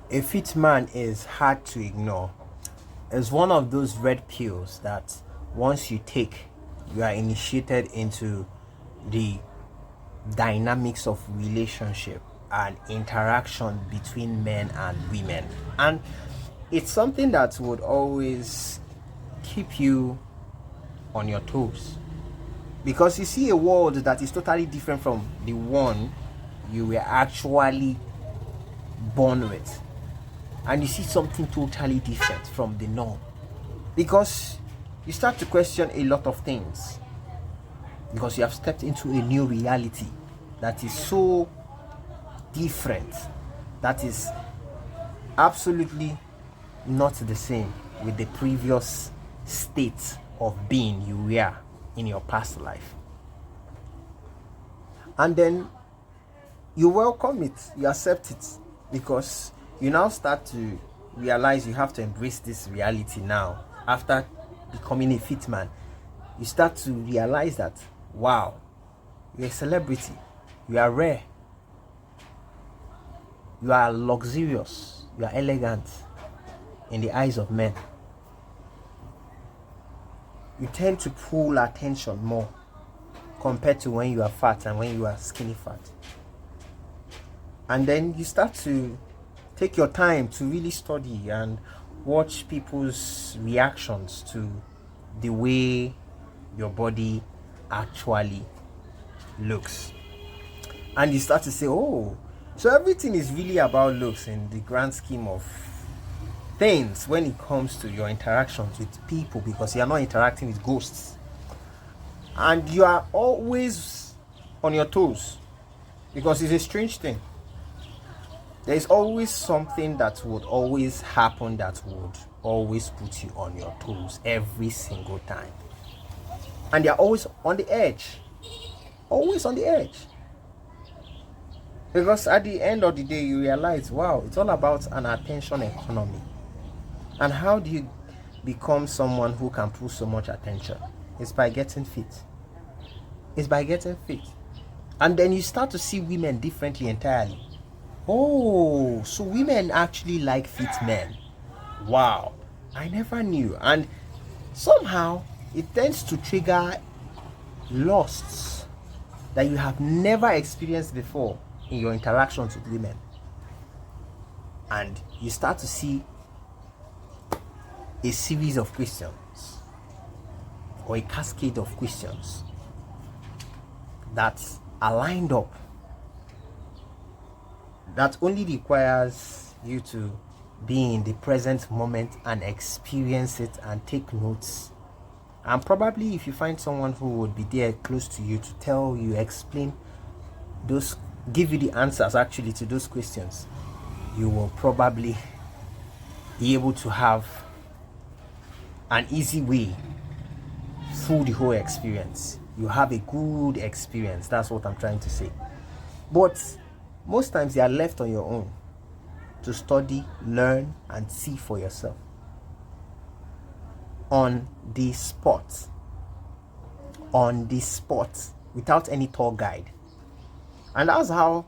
A fit man is hard to ignore. It's one of those red pills that once you take, you are initiated into the dynamics of relationship and interaction between men and women. And it's something that would always keep you on your toes, because you see a world that is totally different from the one you were actually born with, and you see something totally different from the norm, because you start to question a lot of things, because you have stepped into a new reality that is so different, that is absolutely not the same with the previous state of being you were in your past life. And then you welcome it, you accept it, because you now start to realize you have to embrace this reality now. After becoming a fit man, you start to realize that, wow, you're a celebrity, you are rare, you are luxurious, you are elegant in the eyes of men. You tend to pull attention more compared to when you are fat and when you are skinny fat. And then you start to take your time to really study and watch people's reactions to the way your body actually looks. And you start to say, oh, so everything is really about looks in the grand scheme of things when it comes to your interactions with people, because you are not interacting with ghosts. And you are always on your toes, because it's a strange thing. There is always something that would always happen that would always put you on your toes every single time. And you're always on the edge. Always on the edge. Because at the end of the day, you realize, wow, it's all about an attention economy. And how do you become someone who can pull so much attention? It's by getting fit. It's by getting fit. And then you start to see women differently entirely. Oh, so women actually like fit men. Wow, I never knew. And somehow it tends to trigger lusts that you have never experienced before in your interactions with women. And you start to see a series of questions, or a cascade of questions that are lined up, that only requires you to be in the present moment and experience it and take notes. And probably if you find someone who would be there close to you to tell you, explain those, give you the answers actually to those questions, you will probably be able to have an easy way through the whole experience. You have a good experience, that's what I'm trying to say. But most times you are left on your own to study, learn, and see for yourself on the spot, without any tour guide. And that's how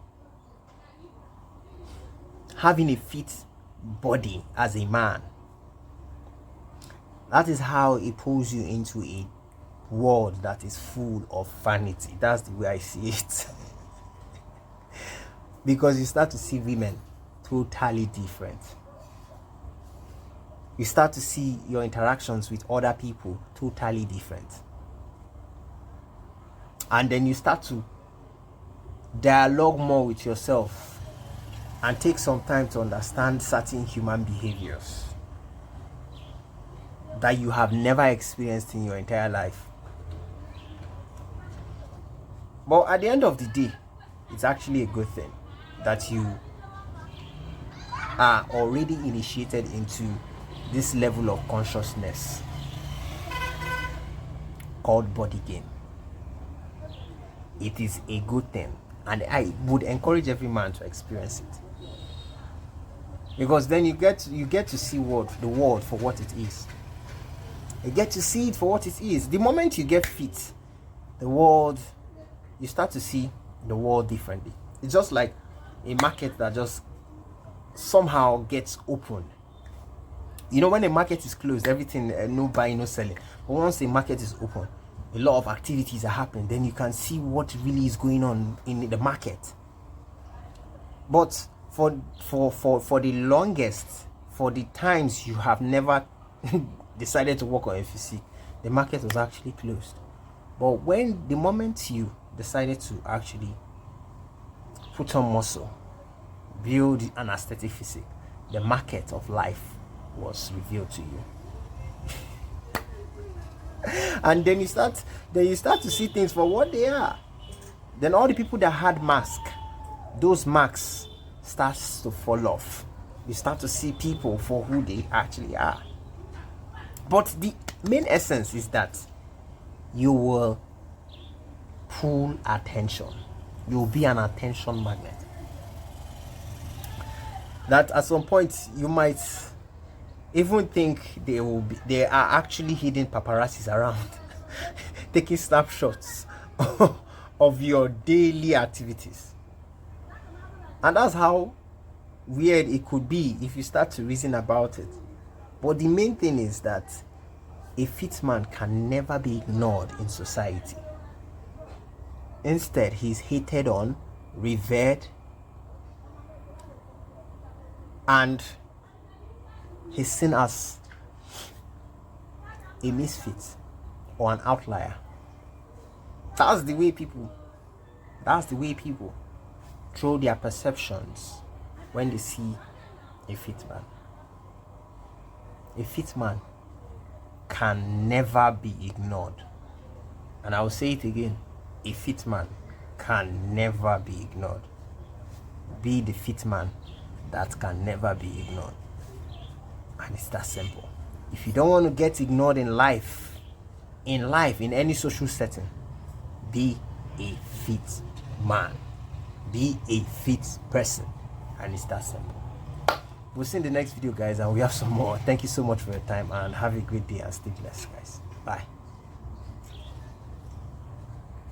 having a fit body as a man, that is how it pulls you into a world that is full of vanity. That's the way I see it. Because you start to see women totally different. You start to see your interactions with other people totally different. And then you start to dialogue more with yourself and take some time to understand certain human behaviors that you have never experienced in your entire life. But at the end of the day, it's actually a good thing that you are already initiated into this level of consciousness called body game. It is a good thing, and I would encourage every man to experience it, because then you get to see the world for what it is. You get to see it for what it is. The moment you get fit, you start to see the world differently. It's just like a market that just somehow gets open. You know, when the market is closed, everything, no buying, no selling. But once the market is open, a lot of activities are happening. Then you can see what really is going on in the market. But for the longest, for the times you have never decided to work on a physique, the market was actually closed. But when the moment you decided to actually put on muscle, build an aesthetic physique, the market of life was revealed to you. And then you start to see things for what they are. Then all the people that had masks, those masks starts to fall off. You start to see people for who they actually are. But the main essence is that you will pull attention. You will be an attention magnet. That at some point you might even think there are actually hidden paparazzis around taking snapshots of your daily activities. And that's how weird it could be if you start to reason about it. But the main thing is that a fit man can never be ignored in society. Instead, he's hated on, revered, and he's seen as a misfit or an outlier. That's the way people throw their perceptions when they see a fit man. A fit man can never be ignored. And I will say it again, a fit man can never be ignored. Be the fit man that can never be ignored. And it's that simple. If you don't want to get ignored in life, in any social setting, be a fit man. Be a fit person. And it's that simple. We'll see in the next video, guys, and we have some more. Thank you so much for your time, and have a great day and stay blessed, guys. Bye.